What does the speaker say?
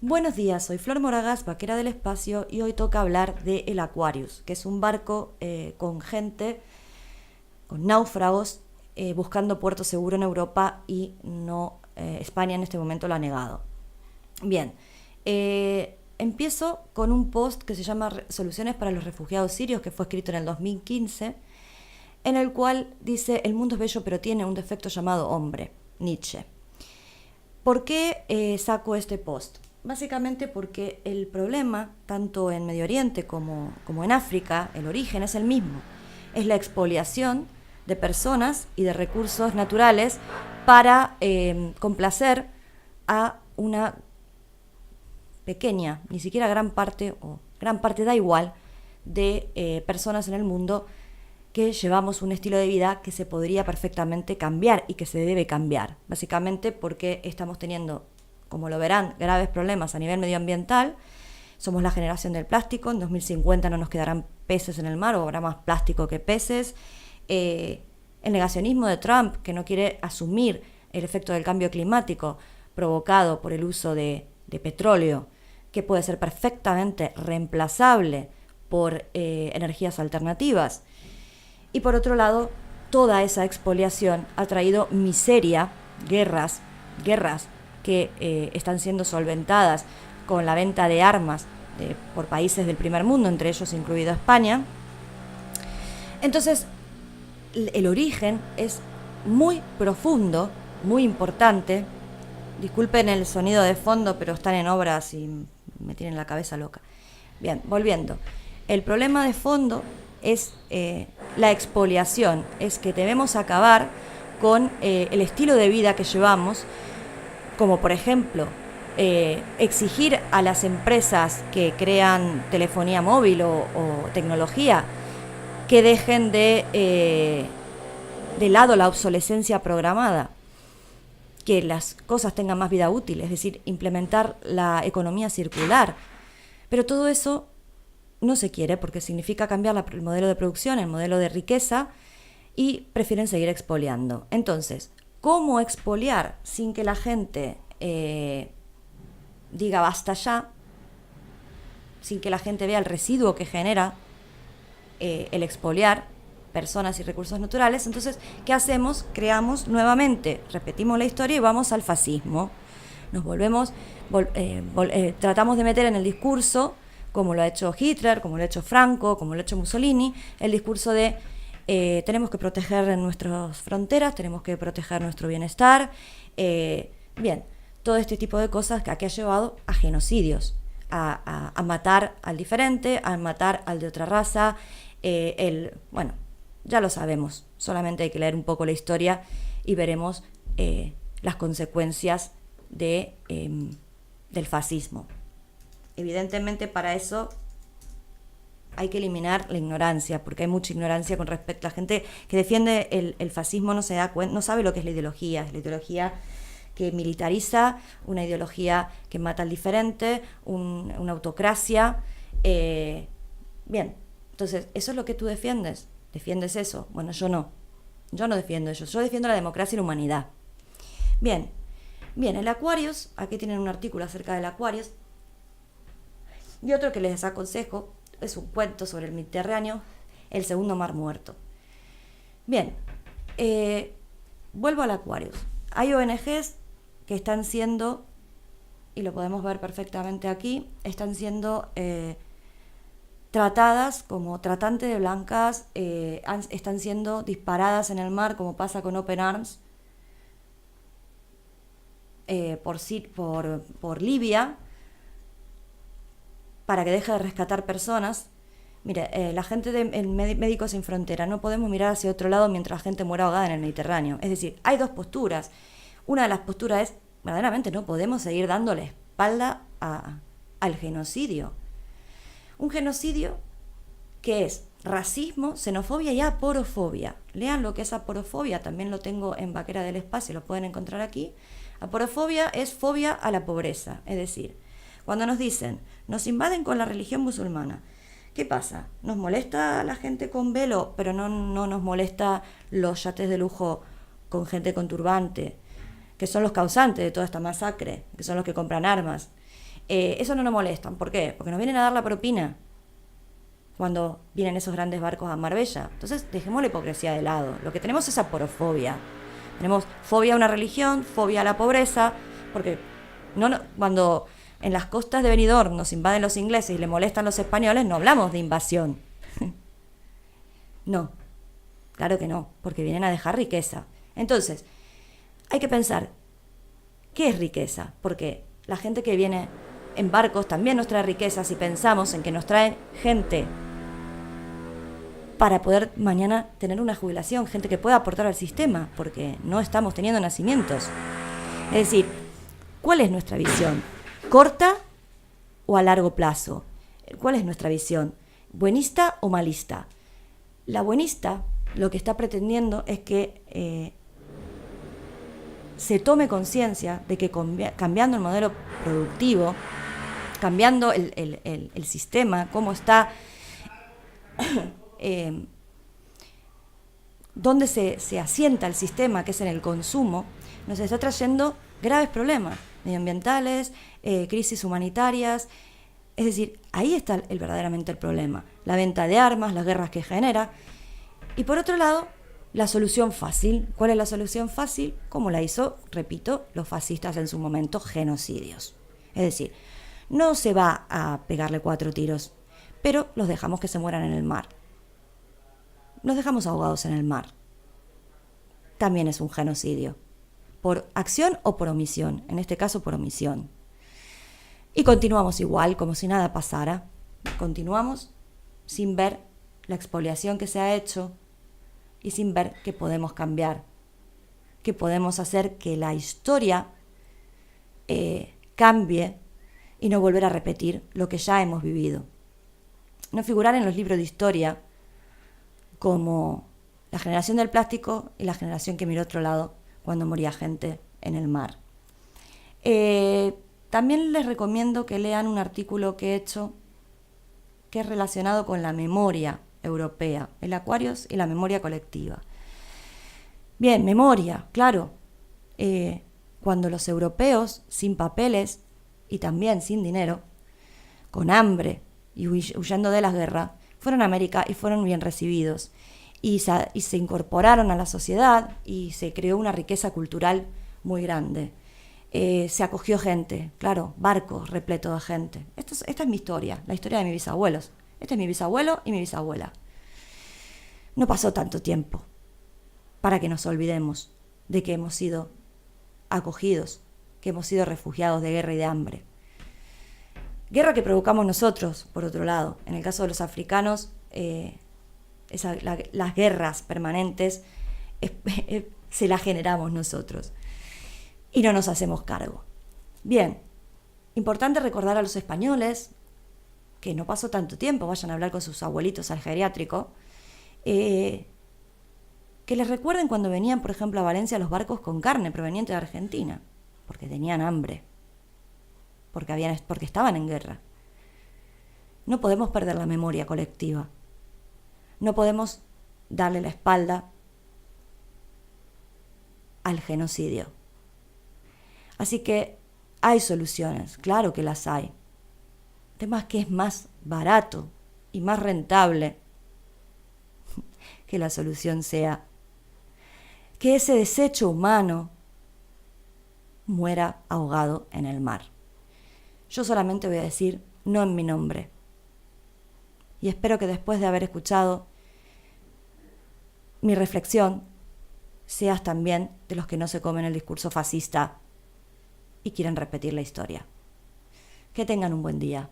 Buenos días, soy Flor Moragas, vaquera del espacio, y hoy toca hablar de el Aquarius, que es un barco con gente, con náufragos, buscando puerto seguro en Europa y no España en este momento lo ha negado. Bien, empiezo con un post que se llama Soluciones para los refugiados sirios, que fue escrito en el 2015, en el cual dice: el mundo es bello pero tiene un defecto llamado hombre, Nietzsche. ¿Por qué saco este post? Básicamente porque el problema, tanto en Medio Oriente como en África, el origen es el mismo. Es la expoliación de personas y de recursos naturales para complacer a una pequeña, ni siquiera gran parte, o gran parte da igual, de personas en el mundo que llevamos un estilo de vida que se podría perfectamente cambiar y que se debe cambiar. Básicamente porque estamos teniendo, como lo verán, graves problemas a nivel medioambiental. Somos la generación del plástico. En 2050 no nos quedarán peces en el mar, o habrá más plástico que peces. El negacionismo de Trump, que no quiere asumir el efecto del cambio climático provocado por el uso de petróleo, que puede ser perfectamente reemplazable por energías alternativas. Y por otro lado, toda esa expoliación ha traído miseria, guerras que están siendo solventadas con la venta de armas por países del primer mundo, entre ellos incluido España. Entonces, el origen es muy profundo, muy importante. Disculpen el sonido de fondo, pero están en obras y me tienen la cabeza loca. Bien, volviendo. El problema de fondo es la expoliación, es que debemos acabar con el estilo de vida que llevamos, como por ejemplo exigir a las empresas que crean telefonía móvil o tecnología que dejen de lado la obsolescencia programada, que las cosas tengan más vida útil, es decir, implementar la economía circular. Pero todo eso no se quiere porque significa cambiar el modelo de producción, el modelo de riqueza, y prefieren seguir expoliando. Entonces, ¿cómo expoliar sin que la gente diga basta ya? Sin que la gente vea el residuo que genera el expoliar personas y recursos naturales. Entonces, ¿qué hacemos? Creamos nuevamente, repetimos la historia y vamos al fascismo. Nos volvemos, tratamos de meter en el discurso, como lo ha hecho Hitler, como lo ha hecho Franco, como lo ha hecho Mussolini, el discurso de tenemos que proteger nuestras fronteras, tenemos que proteger nuestro bienestar. Bien, todo este tipo de cosas que aquí ha llevado a genocidios, a matar al diferente, a matar al de otra raza. Bueno, ya lo sabemos, solamente hay que leer un poco la historia y veremos las consecuencias del fascismo. Evidentemente, para eso hay que eliminar la ignorancia, porque hay mucha ignorancia con respecto a la gente que defiende el fascismo. No se da cuenta, no sabe lo que es la ideología. Es la ideología que militariza, una ideología que mata al diferente, una autocracia. Bien, entonces, ¿eso es lo que tú defiendes? ¿Defiendes eso? Bueno, yo no defiendo eso. Yo defiendo la democracia y la humanidad. Bien, el Aquarius, aquí tienen un artículo acerca del Aquarius. Y otro que les aconsejo es un cuento sobre el Mediterráneo, el segundo mar muerto. Bien, vuelvo al Aquarius. Hay ONGs que están siendo, y lo podemos ver perfectamente aquí, están siendo tratadas como tratantes de blancas, están siendo disparadas en el mar, como pasa con Open Arms, por Libia, para que deje de rescatar personas. Mire, la gente de Médicos Sin Frontera, no podemos mirar hacia otro lado mientras la gente muera ahogada en el Mediterráneo. Es decir, hay dos posturas. Una de las posturas es, verdaderamente no podemos seguir dándole espalda al genocidio. Un genocidio que es racismo, xenofobia y aporofobia. Lean lo que es aporofobia, también lo tengo en Vaquera del Espacio, lo pueden encontrar aquí. Aporofobia es fobia a la pobreza, es decir, cuando nos dicen, nos invaden con la religión musulmana, ¿qué pasa? Nos molesta la gente con velo, pero no nos molesta los yates de lujo con gente con turbante, que son los causantes de toda esta masacre, que son los que compran armas. Eso no nos molestan. ¿Por qué? Porque nos vienen a dar la propina cuando vienen esos grandes barcos a Marbella. Entonces, dejemos la hipocresía de lado. Lo que tenemos es aporofobia. Tenemos fobia a una religión, fobia a la pobreza, porque cuando en las costas de Benidorm nos invaden los ingleses y le molestan los españoles, no hablamos de invasión. No, claro que no, porque vienen a dejar riqueza. Entonces, hay que pensar, ¿qué es riqueza? Porque la gente que viene en barcos también nos trae riqueza si pensamos en que nos trae gente para poder mañana tener una jubilación, gente que pueda aportar al sistema, porque no estamos teniendo nacimientos. Es decir, ¿cuál es nuestra visión? ¿Corta o a largo plazo? ¿Cuál es nuestra visión? ¿Buenista o malista? La buenista lo que está pretendiendo es que se tome conciencia de que cambiando el modelo productivo, cambiando el sistema, cómo está, donde se asienta el sistema, que es en el consumo, nos está trayendo graves problemas medioambientales, crisis humanitarias. Es decir, ahí está verdaderamente el problema. La venta de armas, las guerras que genera. Y por otro lado, la solución fácil. ¿Cuál es la solución fácil? Como la hizo, repito, los fascistas en su momento, genocidios. Es decir, no se va a pegarle 4 tiros, pero los dejamos que se mueran en el mar. Los dejamos ahogados en el mar. También es un genocidio. Por acción o por omisión. En este caso, por omisión. Y continuamos igual, como si nada pasara. Continuamos sin ver la expoliación que se ha hecho y sin ver que podemos cambiar, que podemos hacer que la historia cambie y no volver a repetir lo que ya hemos vivido. No figurar en los libros de historia como la generación del plástico y la generación que miró a otro lado cuando moría gente en el mar. También les recomiendo que lean un artículo que he hecho que es relacionado con la memoria europea, el Aquarius y la memoria colectiva. Bien, memoria, claro. Cuando los europeos, sin papeles y también sin dinero, con hambre y huyendo de las guerras, fueron a América y fueron bien recibidos. Y se incorporaron a la sociedad y se creó una riqueza cultural muy grande. Se acogió gente, claro, barcos repletos de gente. Esta es mi historia, la historia de mis bisabuelos. Este es mi bisabuelo y mi bisabuela. No pasó tanto tiempo para que nos olvidemos de que hemos sido acogidos, que hemos sido refugiados de guerra y de hambre. Guerra que provocamos nosotros, por otro lado. En el caso de los africanos, las guerras permanentes se las generamos nosotros y no nos hacemos cargo. Bien, importante recordar a los españoles que no pasó tanto tiempo, vayan a hablar con sus abuelitos al geriátrico, que les recuerden cuando venían, por ejemplo, a Valencia los barcos con carne proveniente de Argentina, porque tenían hambre, porque estaban en guerra. No podemos perder la memoria colectiva. No podemos darle la espalda al genocidio. Así que hay soluciones, claro que las hay. El tema es que es más barato y más rentable que la solución sea que ese desecho humano muera ahogado en el mar. Yo solamente voy a decir no en mi nombre. Y espero que después de haber escuchado mi reflexión, seas también de los que no se comen el discurso fascista y quieren repetir la historia. Que tengan un buen día.